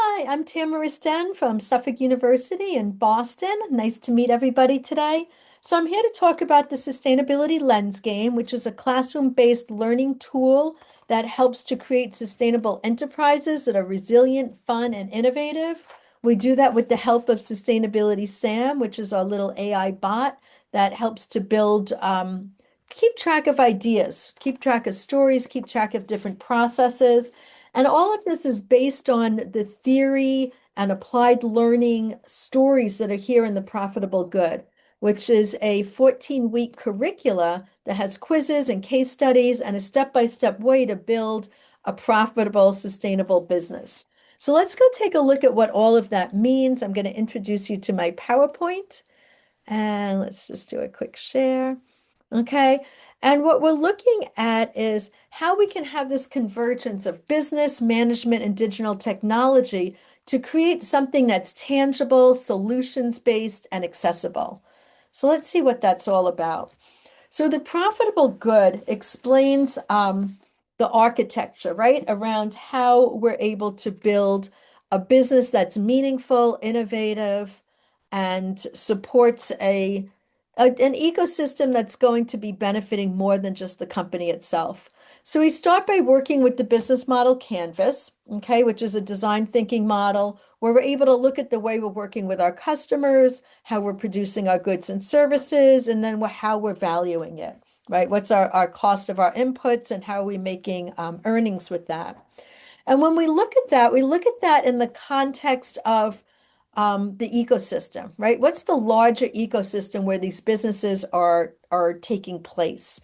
Hi, I'm Tamara Sten from Suffolk University in Boston. Nice to meet everybody today. So I'm here to talk about the Sustainability Lens game, which is a classroom-based learning tool that helps to create sustainable enterprises that are resilient, fun, and innovative. We do that with the help of Sustainability Sam, which is our little AI bot that helps to build, keep track of ideas, keep track of stories, keep track of different processes. And all of this is based on the theory and applied learning stories that are here in the Profitable Good, which is a 14-week curricula that has quizzes and case studies and a step-by-step way to build a profitable, sustainable business. So let's go take a look at what all of that means. I'm going to introduce you to my PowerPoint, and let's just do a quick share. Okay. And what we're looking at is how we can have this convergence of business, management, and digital technology to create something that's tangible, solutions-based, and accessible. So let's see what that's all about. So the profitable good explains the architecture, right, around how we're able to build a business that's meaningful, innovative, and supports an ecosystem that's going to be benefiting more than just the company itself. So we start by working with the business model canvas, okay, which is a design thinking model where we're able to look at the way we're working with our customers, how we're producing our goods and services, and then how we're valuing it, right? What's our cost of our inputs and how are we making earnings with that? And when we look at that, we look at that in the context of the ecosystem, right? What's the larger ecosystem where these businesses are taking place?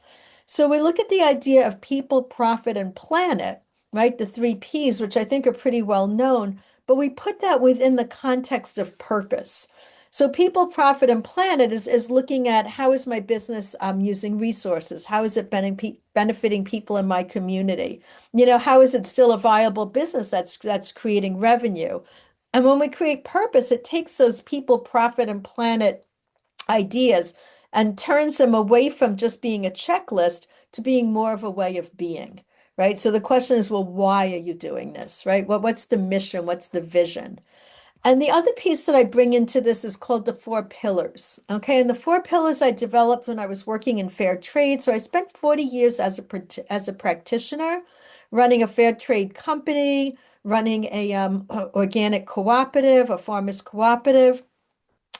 So we look at the idea of people, profit, and planet, right? The three P's, which I think are pretty well known, but we put that within the context of purpose. So people, profit, and planet is looking at how is my business using resources? How is it benefiting people in my community? How is it still a viable business that's creating revenue? And when we create purpose, it takes those people, profit, and planet ideas and turns them away from just being a checklist to being more of a way of being, right? So the question is, well, why are you doing this, right? What's the mission? What's the vision? And the other piece that I bring into this is called the four pillars. Okay. And the four pillars I developed when I was working in fair trade. So I spent 40 years as a practitioner running a fair trade company, running a organic cooperative, a farmers cooperative.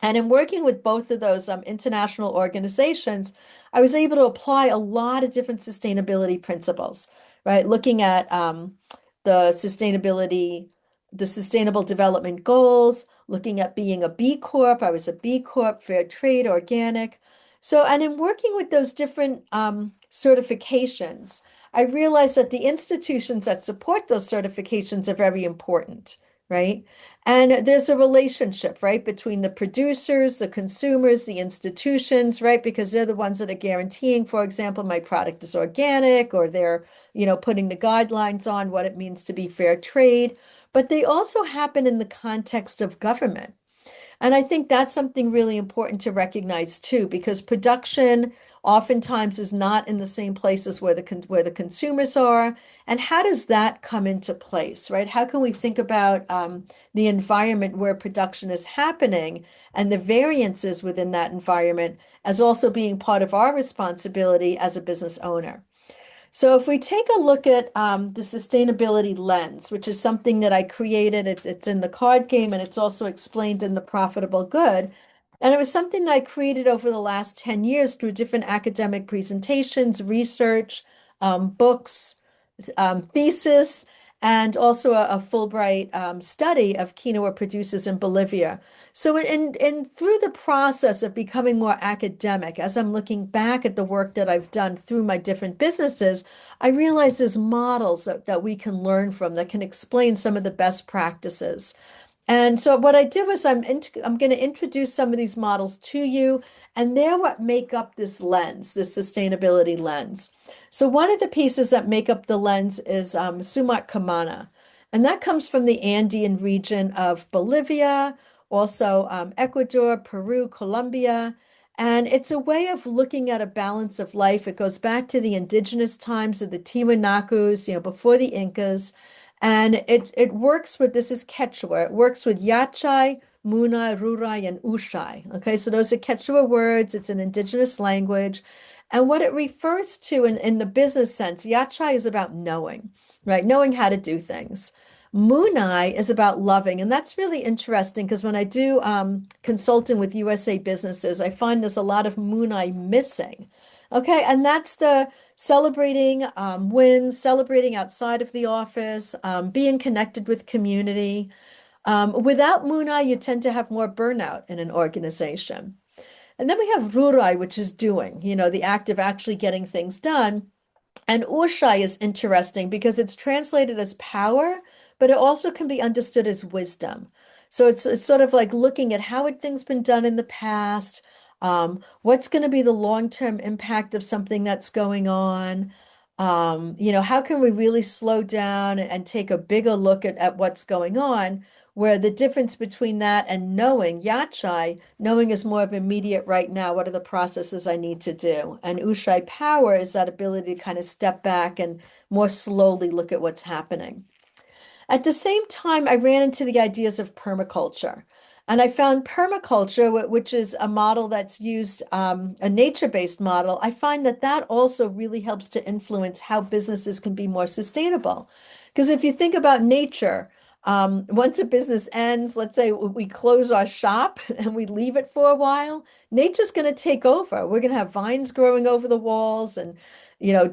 And in working with both of those international organizations, I was able to apply a lot of different sustainability principles, right? Looking at the sustainability, the Sustainable Development Goals, looking at being a B Corp. I was a B Corp, fair trade, organic. So, and in working with those different certifications, I realized that the institutions that support those certifications are very important, right? And there's a relationship, right, between the producers, the consumers, the institutions, right? Because they're the ones that are guaranteeing, for example, my product is organic, or they're, putting the guidelines on what it means to be fair trade. But they also happen in the context of government. And I think that's something really important to recognize too, because production oftentimes is not in the same places where the consumers are. And how does that come into place, right? How can we think about the environment where production is happening and the variances within that environment as also being part of our responsibility as a business owner? So if we take a look at the sustainability lens, which is something that I created, it's in the card game and it's also explained in the Profitable Good. And it was something that I created over the last 10 years through different academic presentations, research, books, thesis, and also a Fulbright study of quinoa producers in Bolivia. So in through the process of becoming more academic, as I'm looking back at the work that I've done through my different businesses, I realize there's models that we can learn from that can explain some of the best practices. And so what I did was I'm going to introduce some of these models to you, and they're what make up this lens, this sustainability lens. So one of the pieces that make up the lens is sumac camana, and that comes from the Andean region of Bolivia, also Ecuador, Peru, Colombia. And it's a way of looking at a balance of life. It goes back to the indigenous times of the Tiwanakus, before the Incas. And it works with, this is Quechua, it works with Yachai, Muna, Rurai, and Ushai. Okay, so those are Quechua words. It's an indigenous language. And what it refers to in the business sense, Yachai is about knowing, right? Knowing how to do things. Munai is about loving. And that's really interesting because when I do consulting with USA businesses, I find there's a lot of Munai missing. Okay, and that's the celebrating wins, celebrating outside of the office, being connected with community. Without Muna, you tend to have more burnout in an organization. And then we have Rurai, which is doing, the act of actually getting things done. And Ushai is interesting because it's translated as power, but it also can be understood as wisdom. So it's sort of like looking at how had things been done in the past, what's going to be the long-term impact of something that's going on. How can we really slow down and take a bigger look at what's going on? Where the difference between that and knowing, Yachai, knowing is more of immediate right now. What are the processes I need to do? And Ushai power is that ability to kind of step back and more slowly look at what's happening. At the same time, I ran into the ideas of permaculture. And I found permaculture, which is a model that's used, a nature-based model. I find that that also really helps to influence how businesses can be more sustainable. Because if you think about nature, once a business ends, let's say we close our shop and we leave it for a while, nature's going to take over. We're going to have vines growing over the walls and,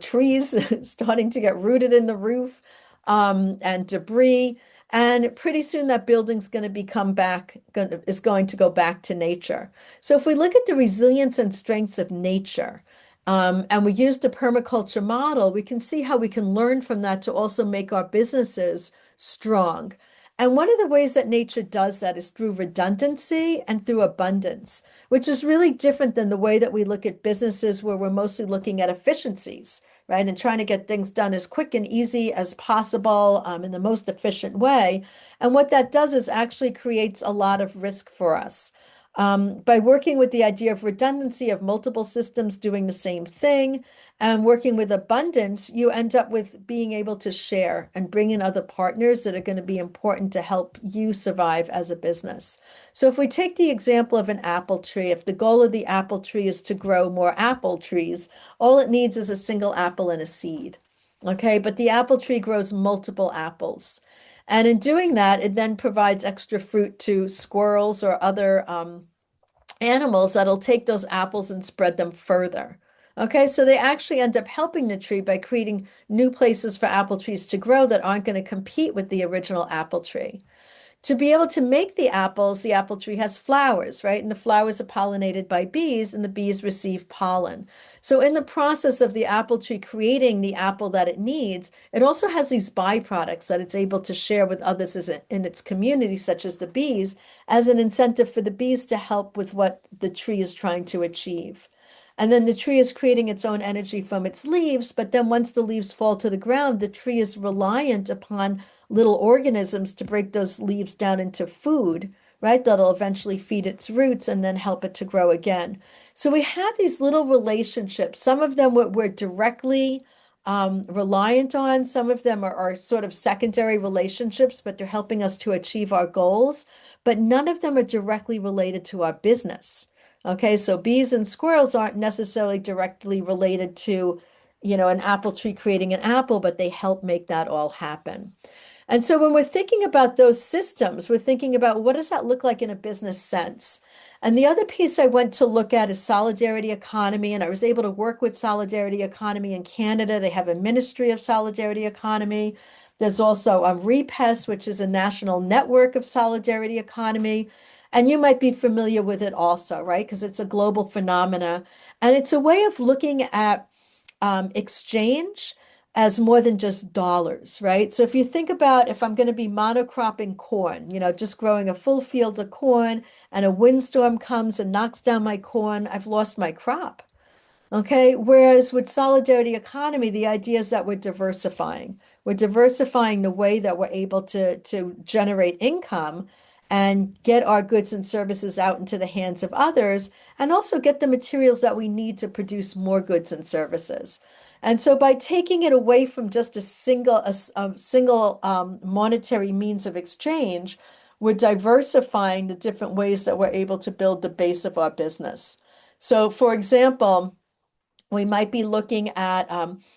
trees starting to get rooted in the roof, and debris. And pretty soon that building's going to is going to go back to nature. So if we look at the resilience and strengths of nature, and we use the permaculture model, we can see how we can learn from that to also make our businesses strong. And one of the ways that nature does that is through redundancy and through abundance, which is really different than the way that we look at businesses where we're mostly looking at efficiencies, right? And trying to get things done as quick and easy as possible, in the most efficient way. And what that does is actually creates a lot of risk for us. By working with the idea of redundancy of multiple systems doing the same thing and working with abundance, you end up with being able to share and bring in other partners that are going to be important to help you survive as a business. So if we take the example of an apple tree, if the goal of the apple tree is to grow more apple trees, all it needs is a single apple and a seed. Okay, but the apple tree grows multiple apples. And in doing that, it then provides extra fruit to squirrels or other animals that'll take those apples and spread them further. Okay, so they actually end up helping the tree by creating new places for apple trees to grow that aren't going to compete with the original apple tree. To be able to make the apples, the apple tree has flowers, right? And the flowers are pollinated by bees, and the bees receive pollen. So, in the process of the apple tree creating the apple that it needs, it also has these byproducts that it's able to share with others in its community, such as the bees, as an incentive for the bees to help with what the tree is trying to achieve. And then the tree is creating its own energy from its leaves, but then once the leaves fall to the ground, the tree is reliant upon little organisms to break those leaves down into food, right? That'll eventually feed its roots and then help it to grow again. So we have these little relationships. Some of them we're directly reliant on. Some of them are sort of secondary relationships, but they're helping us to achieve our goals. But none of them are directly related to our business. Okay, so bees and squirrels aren't necessarily directly related to, an apple tree creating an apple, but they help make that all happen. And so when we're thinking about those systems, we're thinking about what does that look like in a business sense? And the other piece I went to look at is solidarity economy, and I was able to work with solidarity economy in Canada. They have a Ministry of Solidarity Economy. There's also a REPES, which is a national network of solidarity economy. And you might be familiar with it also, right? Because it's a global phenomena. And it's a way of looking at exchange as more than just dollars, right? So if you think about if I'm going to be monocropping corn, just growing a full field of corn and a windstorm comes and knocks down my corn, I've lost my crop. Okay. Whereas with solidarity economy, the idea is that we're diversifying. We're diversifying the way that we're able to generate income and get our goods and services out into the hands of others, and also get the materials that we need to produce more goods and services. And so by taking it away from just a single monetary means of exchange, we're diversifying the different ways that we're able to build the base of our business. So, for example, we might be looking at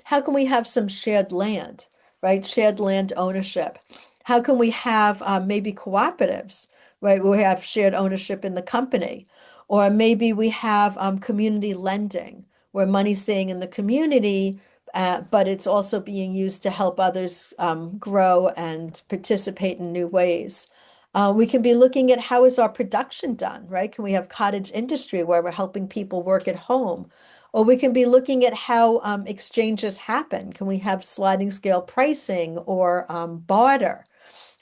how can we have some shared land, right? Shared land ownership. How can we have maybe cooperatives, right? We have shared ownership in the company. Or maybe we have community lending, where money's staying in the community, but it's also being used to help others grow and participate in new ways. We can be looking at how is our production done, right? Can we have cottage industry where we're helping people work at home? Or we can be looking at how exchanges happen. Can we have sliding scale pricing or barter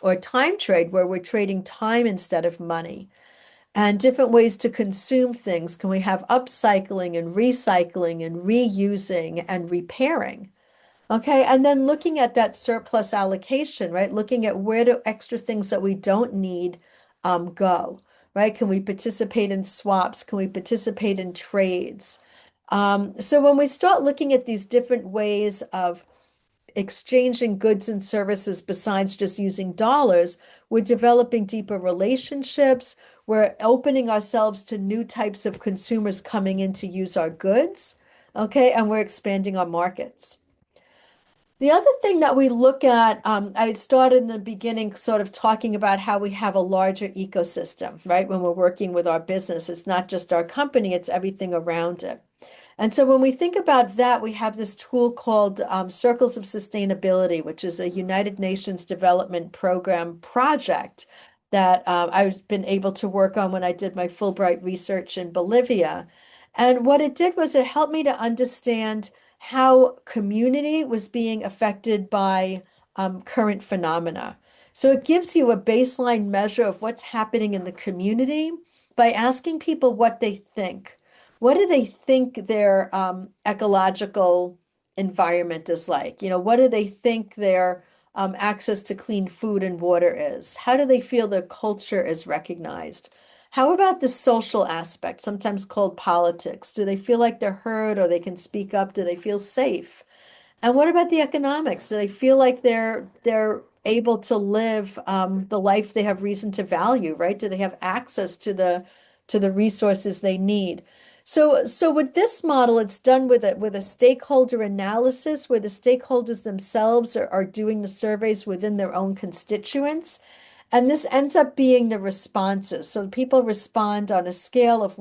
or time trade where we're trading time instead of money? And different ways to consume things. Can we have upcycling and recycling and reusing and repairing? Okay, and then looking at that surplus allocation, right? Looking at where do extra things that we don't need go, right? Can we participate in swaps? Can we participate in trades? So when we start looking at these different ways of exchanging goods and services besides just using dollars, we're developing deeper relationships. We're opening ourselves to new types of consumers coming in to use our goods. Okay, and we're expanding our markets. The other thing that we look at, I started in the beginning sort of talking about how we have a larger ecosystem, right? When we're working with our business, it's not just our company, it's everything around it. And so when we think about that, we have this tool called Circles of Sustainability, which is a United Nations Development Program project that I've been able to work on when I did my Fulbright research in Bolivia. And what it did was it helped me to understand how community was being affected by current phenomena. So it gives you a baseline measure of what's happening in the community by asking people what they think. What do they think their ecological environment is like? You know, what do they think their access to clean food and water is? How do they feel their culture is recognized? How about the social aspect, sometimes called politics? Do they feel like they're heard or they can speak up? Do they feel safe? And what about the economics? Do they feel like they're able to live the life they have reason to value, right? Do they have access to the resources they need? So with this model, it's done with a stakeholder analysis where the stakeholders themselves are doing the surveys within their own constituents. And this ends up being the responses. So people respond on a scale of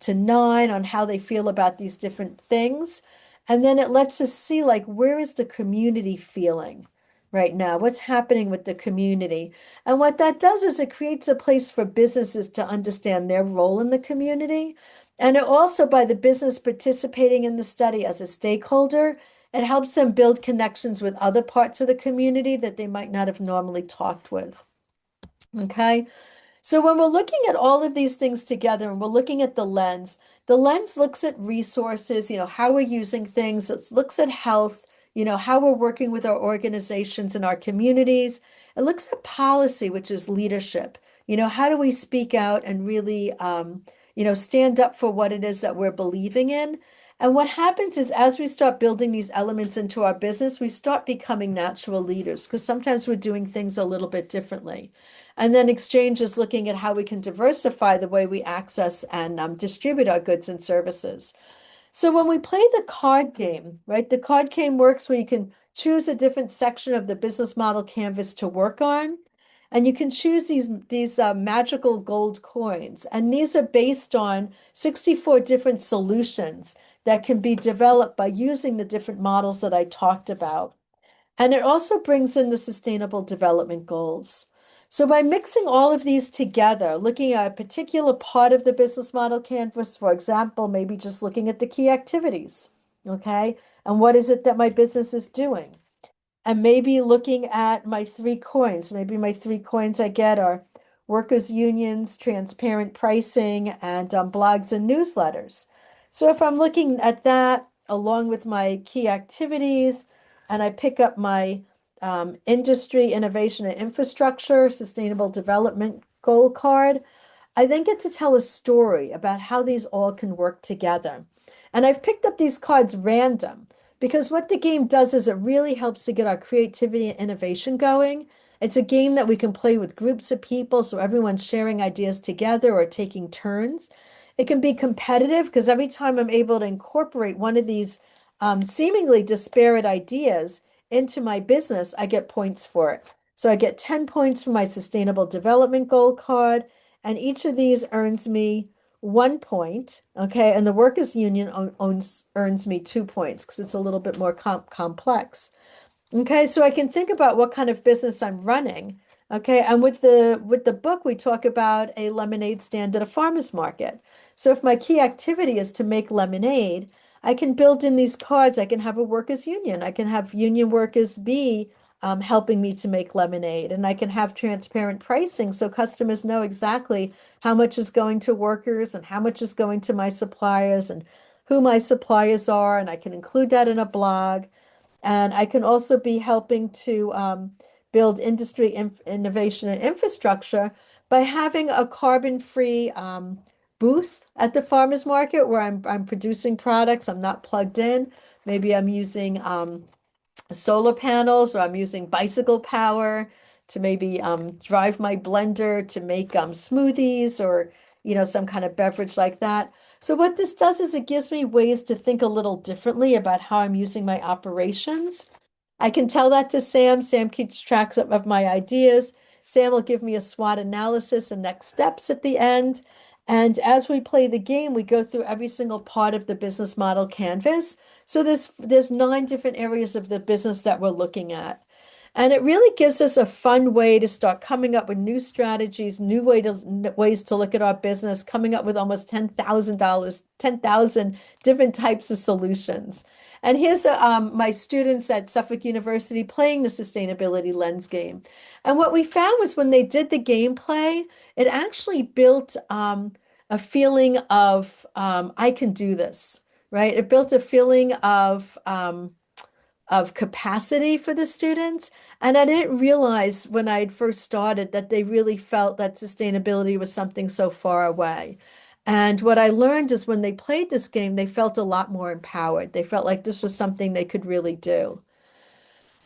to 9 on how they feel about these different things. And then it lets us see like where is the community feeling right now? What's happening with the community? And what that does is it creates a place for businesses to understand their role in the community. And it also, by the business participating in the study as a stakeholder, it helps them build connections with other parts of the community that they might not have normally talked with. Okay. So when we're looking at all of these things together and we're looking at the lens looks at resources, you know, how we're using things, it looks at health, you know, how we're working with our organizations and our communities. It looks at policy, which is leadership. You know, how do we speak out and really, you know, stand up for what it is that we're believing in? And what happens is as we start building these elements into our business, we start becoming natural leaders because sometimes we're doing things a little bit differently. And then exchange is looking at how we can diversify the way we access and distribute our goods and services. So when we play the card game, right, the card game works where you can choose a different section of the business model canvas to work on. And you can choose these magical gold coins. And these are based on 64 different solutions that can be developed by using the different models that I talked about. And it also brings in the Sustainable Development Goals. So by mixing all of these together, looking at a particular part of the business model canvas, for example, maybe just looking at the key activities, okay? And what is it that my business is doing? And maybe looking at my 3 coins. Maybe my 3 coins I get are workers' unions, transparent pricing, and blogs and newsletters. So if I'm looking at that along with my key activities, and I pick up my industry, innovation, and infrastructure, sustainable development goal card, I then get to tell a story about how these all can work together. And I've picked up these cards random because what the game does is it really helps to get our creativity and innovation going. It's a game that we can play with groups of people, so everyone's sharing ideas together or taking turns. It can be competitive because every time I'm able to incorporate one of these seemingly disparate ideas into my business, I get points for it. So I get 10 points for my sustainable development goal card, and each of these earns me 1 point. Okay. And the workers' union earns me 2 points because it's a little bit more complex. Okay, so I can think about what kind of business I'm running. Okay, and with the book, we talk about a lemonade stand at a farmer's market. So if my key activity is to make lemonade, I can build in these cards. I can have a workers' union. I can have union workers be helping me to make lemonade, and I can have transparent pricing so customers know exactly how much is going to workers and how much is going to my suppliers and who my suppliers are, and I can include that in a blog. And I can also be helping to build industry innovation and infrastructure by having a carbon-free booth at the farmers market where I'm producing products. I'm not plugged in. Maybe I'm using solar panels or I'm using bicycle power to maybe drive my blender to make smoothies or some kind of beverage like that. So what this does is it gives me ways to think a little differently about how I'm using my operations. I can tell that to Sam. Sam keeps tracks of my ideas. Sam will give me a SWOT analysis and next steps at the end. And as we play the game, we go through every single part of the business model canvas. So there's 9 different areas of the business that we're looking at. And it really gives us a fun way to start coming up with new strategies, ways to look at our business, coming up with almost $10,000, 10,000 different types of solutions. And here's my students at Suffolk University playing the sustainability lens game. And what we found was when they did the gameplay, it actually built a feeling of I can do this, right? It built a feeling of capacity for the students. And I didn't realize when I had first started that they really felt that sustainability was something so far away. And what I learned is when they played this game, they felt a lot more empowered. They felt like this was something they could really do.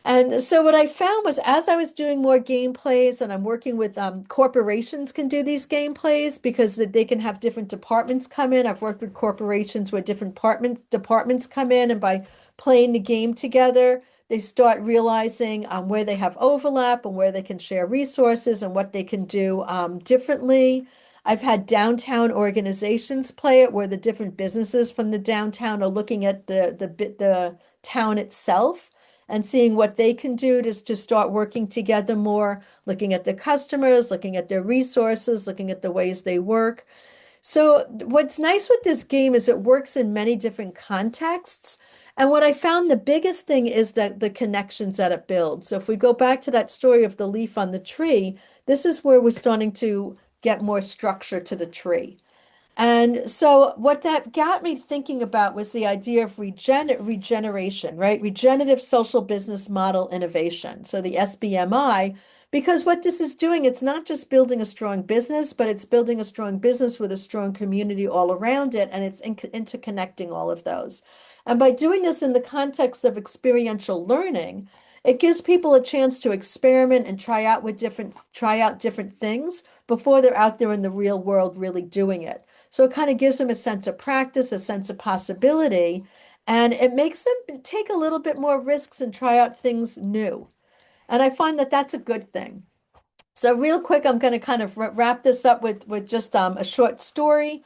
And so what I found was as I was doing more gameplays and I'm working with corporations can do these gameplays because they can have different departments come in. I've worked with corporations where different departments come in and by playing the game together, they start realizing where they have overlap and where they can share resources and what they can do differently. I've had downtown organizations play it where the different businesses from the downtown are looking at the town itself and seeing what they can do to start working together more, looking at the customers, looking at their resources, looking at the ways they work. So what's nice with this game is it works in many different contexts. And what I found the biggest thing is that the connections that it builds. So if we go back to that story of the leaf on the tree, this is where we're starting to get more structure to the tree. And so what that got me thinking about was the idea of regeneration, right? Regenerative social business model innovation. So the SBMI, because what this is doing, it's not just building a strong business, but it's building a strong business with a strong community all around it, and it's interconnecting all of those. And by doing this in the context of experiential learning, it gives people a chance to experiment and try out different things before they're out there in the real world really doing it. So it kind of gives them a sense of practice, a sense of possibility, and it makes them take a little bit more risks and try out things new. And I find that that's a good thing. So real quick, I'm going to kind of wrap this up with just a short story.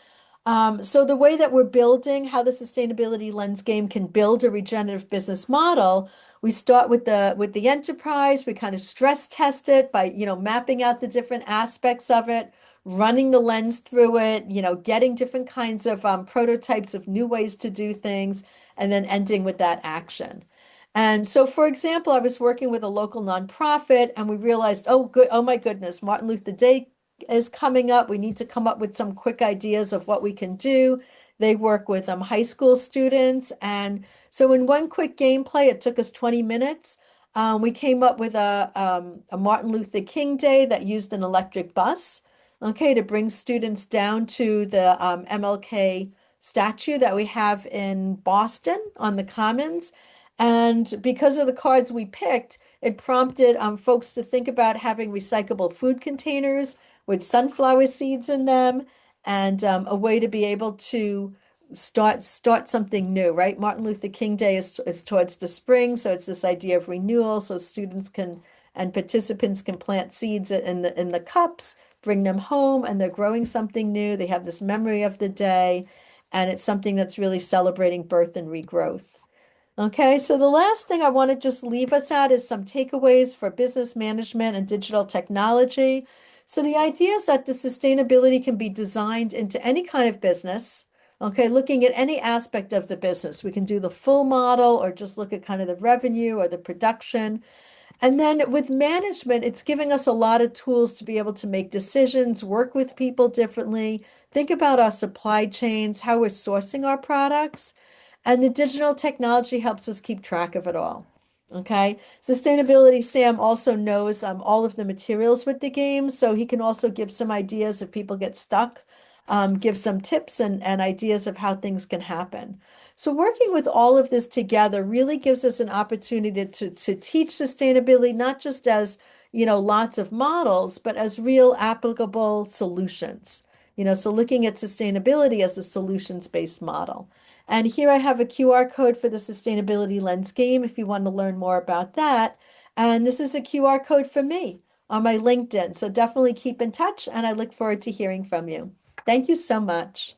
So the way that we're building, how the sustainability lens game can build a regenerative business model, we start with the enterprise. We kind of stress test it by mapping out the different aspects of it, running the lens through it, getting different kinds of prototypes of new ways to do things, and then ending with that action. And so, for example, I was working with a local nonprofit and we realized, oh my goodness, Martin Luther Day is coming up. We need to come up with some quick ideas of what we can do. They work with high school students. And so in one quick gameplay, it took us 20 minutes. We came up with a Martin Luther King Day that used an electric bus, okay, to bring students down to the MLK statue that we have in Boston on the Commons. And because of the cards we picked, it prompted folks to think about having recyclable food containers with sunflower seeds in them, and a way to be able to start something new, right? Martin Luther King Day is towards the spring, so it's this idea of renewal, so students can and participants can plant seeds in the cups, bring them home, and they're growing something new. They have this memory of the day, and it's something that's really celebrating birth and regrowth. Okay, so the last thing I want to just leave us at is some takeaways for business management and digital technology. So the idea is that the sustainability can be designed into any kind of business. Okay, looking at any aspect of the business. We can do the full model or just look at kind of the revenue or the production. And then with management, it's giving us a lot of tools to be able to make decisions, work with people differently, think about our supply chains, how we're sourcing our products. And the digital technology helps us keep track of it all. Okay. Sustainability Sam also knows all of the materials with the game, so he can also give some ideas if people get stuck, give some tips and ideas of how things can happen. So working with all of this together really gives us an opportunity to teach sustainability, not just as, lots of models, but as real applicable solutions. So looking at sustainability as a solutions-based model. And here I have a QR code for the Sustainability Lens game if you want to learn more about that. And this is a QR code for me on my LinkedIn. So definitely keep in touch, and I look forward to hearing from you. Thank you so much.